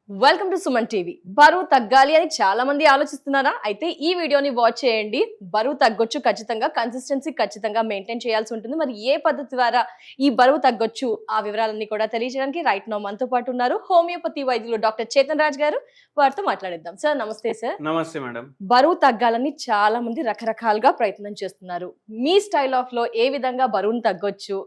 Welcome to Suman TV. బరువు తగ్గాలి అని చాలా మంది ఆలోచిస్తున్నారా? అయితే ఈ వీడియోని వాచ్ చేయండి. బరువు తగ్గొచ్చు, ఖచ్చితంగా కన్సిస్టెన్సీ ఖచ్చితంగా మెయింటైన్ చేయాల్సి ఉంటుంది. మరి ఏ పద్ధతి ద్వారా ఈ బరువు తగ్గొచ్చు ఆ వివరాలన్నీ కూడా తెలియజేయడానికి రైట్ నౌ మనతో పాటు ఉన్నారు హోమియోపతి వైద్యులు డాక్టర్ చేతన్ రాజ్ గారు. వారితో మాట్లాడిద్దాం. సార్ నమస్తే. సార్ నమస్తే మేడం. బరువు తగ్గాలని చాలా మంది రకరకాలుగా ప్రయత్నం చేస్తున్నారు. మీ స్టైల్ ఆఫ్ లో ఏ విధంగా బరువును తగ్గొచ్చు,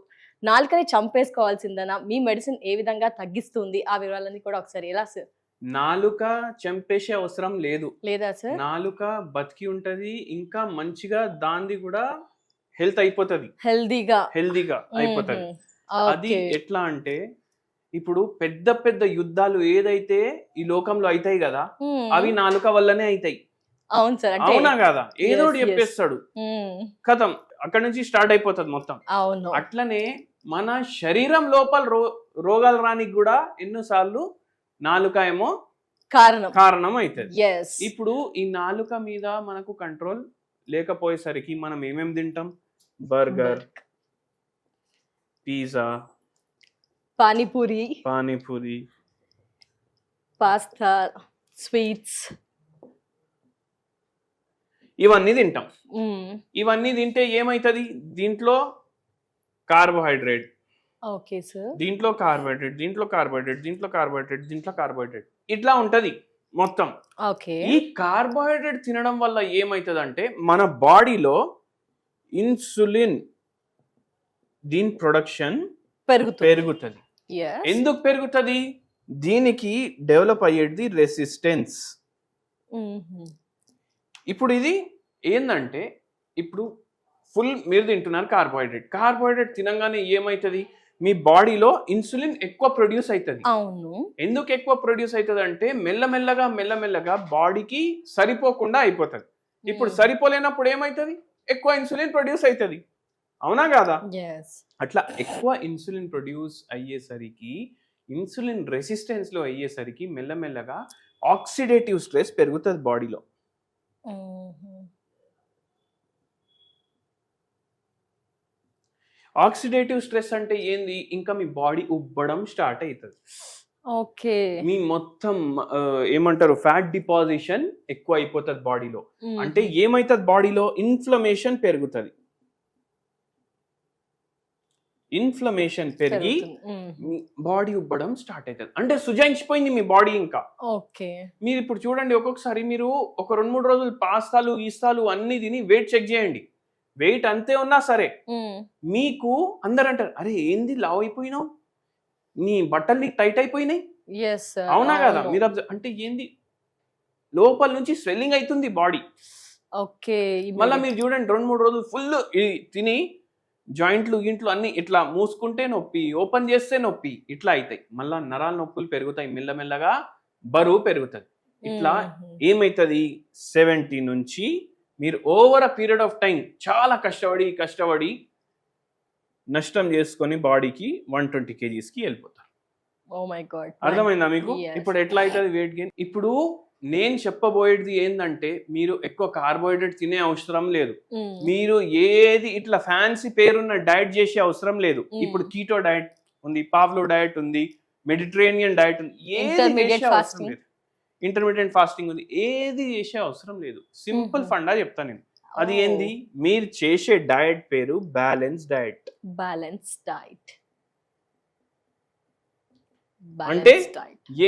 నాలుకని చంపేసుకోవాల్సిందనా, మీ మెడిసిన్ ఏ విధంగా తగ్గిస్తుంది, ఆ వివరాలన్నీ కూడా ఒకసారి ఎలా సార్? నాలుక చంపేసే అవసరం లేదు లేదా సార్? నాలుక బతికి ఉంటది, ఇంకా మంచిగా దాంది కూడా హెల్త్ అయిపోతది, హెల్దీగా అయిపోతది. అది ఎట్లా అంటే ఇప్పుడు పెద్ద పెద్ద యుద్ధాలు ఏదైతే ఈ లోకంలో అవుతాయి కదా, అవి నాలుక వల్లనే అవుతాయి. అవును సార్. అవునా కదా? ఏదో చెప్పేస్తాడు, కథం అక్కడ నుంచి స్టార్ట్ అయిపోతుంది మొత్తం. అవును. అట్లనే మన శరీరం లోపల రోగాలు రానికి కూడా ఎన్నోసార్లు నాలుక ఏమో కారణం అవుతుంది. ఇప్పుడు ఈ నాలుక మీద మనకు కంట్రోల్ లేకపోయేసరికి మనం ఏమేమి తింటాం? Burger, pizza, panipuri, pasta, sweets, ఇవన్నీ తింటాం. ఇవన్నీ తింటే ఏమైతుంది? దీంట్లో కార్బోహైడ్రేట్, దీంట్లో కార్బోహైడ్రేట్ ఇట్లా ఉంటది మొత్తం. ఈ కార్బోహైడ్రేట్ తినడం వల్ల ఏమైతుంది అంటే మన బాడీలో ఇన్సులిన్ దీని ప్రొడక్షన్ పెరుగుతుంది. ఎందుకు పెరుగుతుంది? దీనికి డెవలప్ అయ్యేది రెసిస్టెన్స్. ఇప్పుడు ఇది ఏంటంటే, ఇప్పుడు ఫుల్ మీరు తింటున్నారు కార్బోహైడ్రేట్ తినగానే ఏమైతుంది? మీ బాడీలో ఇన్సులిన్ ఎక్కువ ప్రొడ్యూస్ అవుతుంది. అవును. ఎందుకు ఎక్కువ ప్రొడ్యూస్ అవుతుంది అంటే మెల్లమెల్లగా బాడీకి సరిపోకుండా అయిపోతుంది. ఇప్పుడు సరిపోలేనప్పుడు ఏమైతుంది? ఎక్కువ ఇన్సులిన్ ప్రొడ్యూస్ అవుతుంది. అవునా కాదా? అట్లా ఎక్కువ ఇన్సులిన్ ప్రొడ్యూస్ అయ్యేసరికి, ఇన్సులిన్ రెసిస్టెన్స్ లో అయ్యేసరికి మెల్లమెల్లగా ఆక్సిడేటివ్ స్ట్రెస్ పెరుగుతుంది బాడీలో. ఆక్సిడేటివ్ స్ట్రెస్ అంటే ఏంది? ఇంకా మీ బాడీ ఉబ్బడం స్టార్ట్ అవుతుంది. మీ మొత్తం ఏమంటారు, ఫ్యాట్ డిపాజిషన్ ఎక్కువ అయిపోతుంది బాడీలో. అంటే ఏమైతుంది? బాడీలో ఇన్ఫ్లమేషన్ పెరుగుతుంది. ఇన్ఫ్లమేషన్ పెరిగి బాడీ ఉబ్బడం స్టార్ట్ అవుతుంది. అంటే సుజాయించిపోయింది మీ బాడీ. ఇంకా మీరు ఇప్పుడు చూడండి, ఒక్కొక్కసారి మీరు ఒక 2-3 రోజులు పాస్తాలు అన్ని తిని వెయిట్ చెక్ చేయండి. వెయిట్ అంతే ఉన్నా సరే మీకు అందరు అంటారు, అరే ఏంది లావ్ అయిపోయినావు, నీ బట్టలు నీకు టైట్ అయిపోయినాయి. అవునా కదా? మీరు అంటే ఏంది, లోపల నుంచి స్వెల్లింగ్ అవుతుంది బాడీ. మళ్ళీ మీరు చూడండి 2-3 రోజులు ఫుల్ తిని జాయింట్లు అన్ని ఇట్లా మూసుకుంటే నొప్పి, ఓపెన్ చేస్తే నొప్పి, ఇట్లా అవుతాయి. మళ్ళా నరాల నొప్పులు పెరుగుతాయి, మెల్లమెల్లగా బరువు పెరుగుతుంది. ఇట్లా ఏమైతుంది? 70 నుంచి మీరు over a period of time చాలా కష్టపడి నష్టం చేసుకొని బాడీకి 120 kgs కి వెళ్ళిపోతారు. అర్థమైందా మీకు? ఇప్పుడు ఎట్లా అవుతుంది వెయిట్ గెయిన్? ఇప్పుడు నేను చెప్పబోయేది ఏంటంటే, మీరు ఎక్కువ కార్బోహైడ్రేట్ తినే అవసరం లేదు. మీరు ఏది ఇట్లా ఫ్యాన్సీ పేరున్న డైట్ చేసే అవసరం లేదు. ఇప్పుడు కీటో డైట్ ఉంది, పావ్లో డైట్ ఉంది, మెడిటరేనియన్ డైట్ ఉంది, ఇంటర్మీడియట్ ఫాస్టింగ్ ఉంది. ఏది చేసే అవసరం లేదు. సింపుల్ ఫండా చెప్తాను నేను. అది ఏంది? మీరు చేసే డైట్ పేరు బ్యాలెన్స్ డైట్. అంటే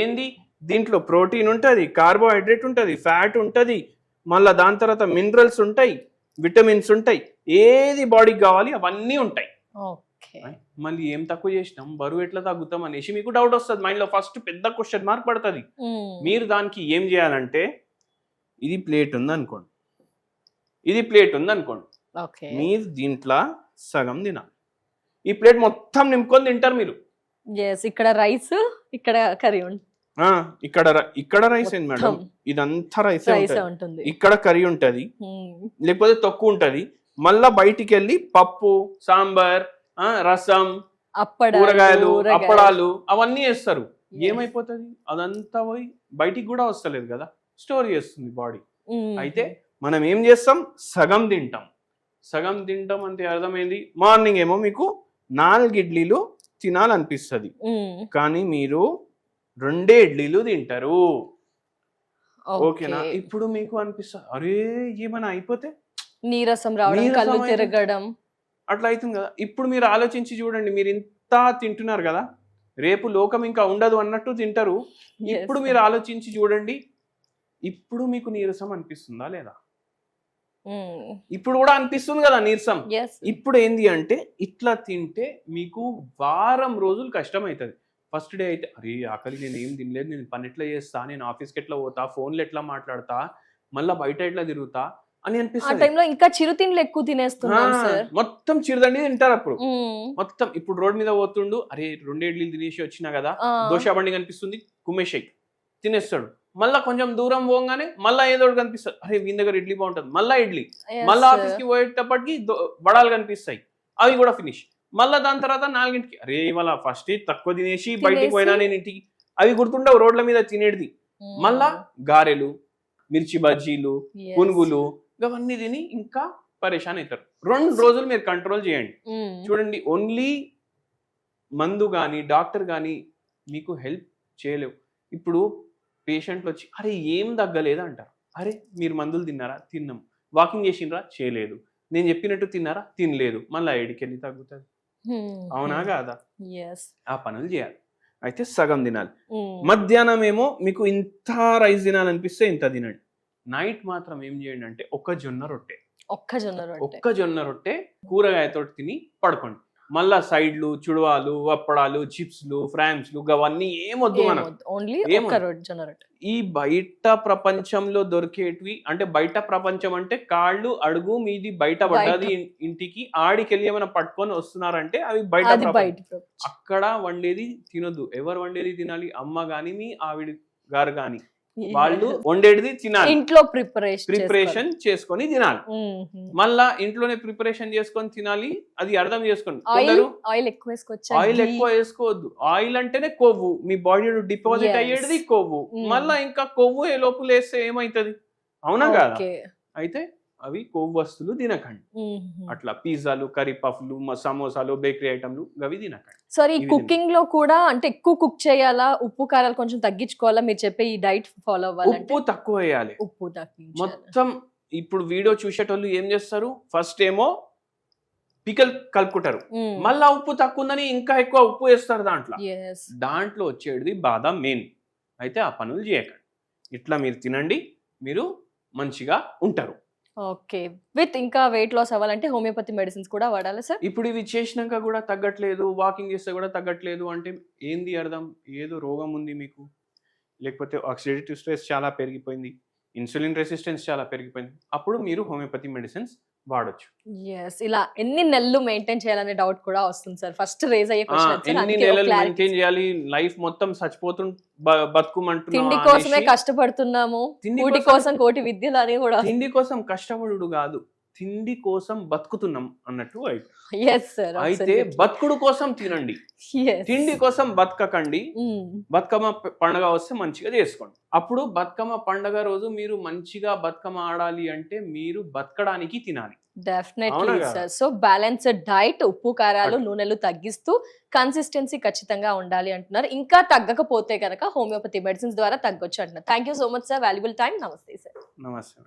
ఏంది? దీంట్లో ప్రోటీన్ ఉంటది, కార్బోహైడ్రేట్ ఉంటది, ఫ్యాట్ ఉంటది, మళ్ళా దాని తర్వాత మినరల్స్ ఉంటాయి, విటమిన్స్ ఉంటాయి, ఏది బాడీకి కావాలి అవన్నీ ఉంటాయి. మళ్ళీ ఏం తక్కువ చేసినాం, బరువు ఎట్లా తగ్గుతాం అనేసి మీకు డౌట్ వస్తుంది మైండ్ లో. ఫస్ట్ పెద్ద క్వశ్చన్ మార్క్ పడుతుంది. మీరు దానికి ఏం చేయాలంటే, ఇది ప్లేట్ ఉంది అనుకోండి, మీరు దీంట్లో సగం తినాలి. ఈ ప్లేట్ మొత్తం నింపుకొని తింటారు మీరు. ఇక్కడ రైస్, ఇక్కడ కర్రీ, ఇక్కడ రైస్ ఏంది మేడం? ఇదంతా రైస్ ఉంటుంది. ఇక్కడ కర్రీ ఉంటది, లేకపోతే తక్కువ ఉంటది. మళ్ళా బయటికి వెళ్ళి పప్పు, సాంబార్, రసం, కూరగాయలు, అప్పడాలు అవన్నీ వేస్తారు. ఏమైపోతుంది? అదంతా పోయి బయటికి కూడా వస్తలేదు కదా, స్టోర్ చేస్తుంది బాడీ. అయితే మనం ఏం చేస్తాం? సగం తింటాం అంటే అర్థమైంది. మార్నింగ్ ఏమో మీకు 4 ఇడ్లీలు తినాలనిపిస్తుంది, కానీ మీరు 2 ఇడ్లీలు తింటారు. ఓకేనా? ఇప్పుడు మీకు అనిపిస్తుంది అరే ఏమైనా అయిపోతే నీరసం రావడం, కళ్ళు తిరగడం అట్లా అవుతుంది కదా. ఇప్పుడు మీరు ఆలోచించి చూడండి, మీరు ఇంత తింటున్నారు కదా, రేపు లోకం ఇంకా ఉండదు అన్నట్టు తింటారు. ఇప్పుడు మీరు ఆలోచించి చూడండి, ఇప్పుడు మీకు నీరసం అనిపిస్తుందా లేదా? ఇప్పుడు కూడా అనిపిస్తుంది కదా నీరసం. ఇప్పుడు ఏంది అంటే ఇట్లా తింటే మీకు వారం రోజులు కష్టం అవుతుంది. ఫస్ట్ డే అయితే అరే ఆకలి, నేను ఏం తినలేదు, నేను పని ఎట్లా చేస్తా, నేను ఆఫీస్కి ఎట్లా పోతా, ఫోన్లో ఎట్లా మాట్లాడతా, మళ్ళీ బయట ఎట్లా తిరుగుతా అని అనిపిస్తుంది. ఇంకా చిరుతిండ్లు ఎక్కువ తినేస్తున్నాం సార్. మొత్తం చిరుదండి తింటారు అప్పుడు. మొత్తం ఇప్పుడు రోడ్ మీద పోతుండు, అరే 2 ఇడ్లీలు తినేసి వచ్చినా కదా, దోశ బండి కనిపిస్తుంది, కుమ్మేషేక్ తినేస్తాడు. మళ్ళా కొంచెం దూరం పోగానే మళ్ళా ఏదో ఒకటి కనిపిస్తుంది, అరే వీని దగ్గర ఇడ్లీ బాగుంటుంది, మళ్ళా ఇడ్లీ. మళ్ళీ ఆఫీస్ కి పోయేటప్పటికి వడాలు కనిపిస్తాయి, అవి కూడా ఫినిష్. మళ్ళా దాని తర్వాత 4ంటికి అరే ఇవాళ ఫస్ట్ తక్కువ తినేసి బయటికి పోయినా నేను ఇంటికి, అవి గుర్తుండవు రోడ్ల మీద తినేది. మళ్ళా గారెలు, మిర్చి బజ్జీలు, పునుగులు ఇవన్నీ తిని ఇంకా పరేషాన్ అవుతారు. 2 రోజులు మీరు కంట్రోల్ చేయండి. చూడండి, ఓన్లీ మందు కానీ డాక్టర్ కానీ మీకు హెల్ప్ చేయలేవు. ఇప్పుడు పేషెంట్లు వచ్చి అరే ఏం తగ్గలేదు అంటారు. అరే మీరు మందులు తిన్నారా? తిన్నాం. వాకింగ్ చేసిండ్రా? చేయలేదు. నేను చెప్పినట్టు తిన్నారా? తినలేదు. మళ్ళీ ఏడికి వెళ్ళి తగ్గుతుంది? అవునా కాదా? ఆ పనులు చేయాలి. అయితే సగం తినాలి. మధ్యాహ్నం ఏమో మీకు ఇంత రైస్ తినాలనిపిస్తే ఇంత తినండి. నైట్ మాత్రం ఏం చేయండి అంటే ఒక్క జొన్న రొట్టె కూరగాయతో తిని పడుకోండి. మళ్ళా సైడ్లు, చుడవాలు, వప్పడాలు, చిప్స్లు, ఫ్రాన్స్లు అవన్నీ ఏమొద్దు మనం. ఈ బయట ప్రపంచంలో దొరికేటివి అంటే, బయట ప్రపంచం అంటే కాళ్ళు అడుగు మీది బయట పడ్డది ఇంటికి, ఆడికెళ్ళి ఏమైనా పట్టుకొని వస్తున్నారంటే అవి బయట. అక్కడ వండేది తినొద్దు. ఎవరు వండేది తినాలి? అమ్మ గాని మీ ఆవిడ గారు గాని వాళ్ళు వండేది తినాలి. ఇంట్లో ప్రిపరేషన్ చేసుకొని తినాలి. మళ్ళా ఇంట్లోనే ప్రిపరేషన్ చేసుకొని తినాలి. అది అర్థం చేసుకోండి. ఆయిల్ ఎక్కువ వేసుకోవద్దు. ఆయిల్ అంటేనే కొవ్వు, మీ బాడీలో డిపాజిట్ అయ్యేది కొవ్వు. మళ్ళా ఇంకా కొవ్వు ఏ లోపల వేస్తే ఏమైతుంది? అవునా కదా? అయితే అవి కొవ్వు వస్తువులు తినకండి. అట్లా పిజ్జాలు, కర్రీ పఫ్లు, సమోసాలు, బేకరీ ఐటమ్లు అవి తినకండి. సార్, ఈ కుకింగ్ లో కూడా అంటే ఎక్కువ కుక్ చేయాలా, ఉప్పు కారాలు కొంచెం తగ్గించుకోవాలా? మీరు చెప్పే ఈ డైట్ ఫాలో అవ్వాలి. ఉప్పు తక్కువ వేయాలి. మొత్తం ఇప్పుడు వీడియో చూసేటోళ్ళు ఏం చేస్తారు, ఫస్ట్ ఏమో పికల్ కలుపుకుంటారు, మళ్ళా ఉప్పు తక్కువ ఉందని ఇంకా ఎక్కువ ఉప్పు వేస్తారు దాంట్లో వచ్చేది బాధ మెయిన్. అయితే ఆ పనులు చేయకండి. ఇట్లా మీరు తినండి, మీరు మంచిగా ఉంటారు. ఓకే. విత్ ఇంకా వెయిట్ లాస్ అవ్వాలంటే హోమియోపతి మెడిసిన్స్ కూడా వాడాలి సార్? ఇప్పుడు ఇవి చేసినాక కూడా తగ్గట్లేదు, వాకింగ్ చేస్తే కూడా తగ్గట్లేదు అంటే ఏంది అర్థం? ఏదో రోగం ఉంది మీకు, లేకపోతే ఆక్సిడేటివ్ స్ట్రెస్ చాలా పెరిగిపోయింది, ఇన్సులిన్ రెసిస్టెన్స్ చాలా పెరిగిపోయింది. అప్పుడు మీరు హోమియోపతి మెడిసిన్స్ వాడొచ్చు. ఇలా ఎన్ని నెలలు మెయింటైన్ చేయాలనే డౌట్ కూడా వస్తుంది సార్. ఫస్ట్ రేజ్ అయ్యే క్వశ్చన్, ఎన్ని నెలలు మెయింటైన్ చేయాలి? లైఫ్ మొత్తం చచ్చిపోతూ బతుకుమంటున్నాము, తిండి కోసమే కష్టపడుతున్నాము, తిండి కోసం కోటి విద్యలు అని కూడా. తిండి కోసం కష్టపడు కాదు, తిండి కోసం బతుకుతున్నాం అన్నట్టు. అయితే బతుకుడు కోసం తినండి, తిండి కోసం బతకకండి. బతుకమ్మ పండుగ వస్తే మంచిగా చేసుకోండి. అప్పుడు బతుకమ్మ పండుగ రోజు మీరు మంచిగా బతుకమ్మ ఆడాలి అంటే మీరు బతకడానికి తినాలి. Definitely sir. So balanced diet, ఉప్పు కారాలు నూనెలు తగ్గిస్తూ కన్సిస్టెన్సీ ఖచ్చితంగా ఉండాలి అంటున్నారు. ఇంకా తగ్గకపోతే కనుక హోమియోపతి మెడిసిన్స్ ద్వారా తగ్గొచ్చు అంటున్నారు. Thank you so much sir, valuable time. నమస్తే సార్. నమస్తే.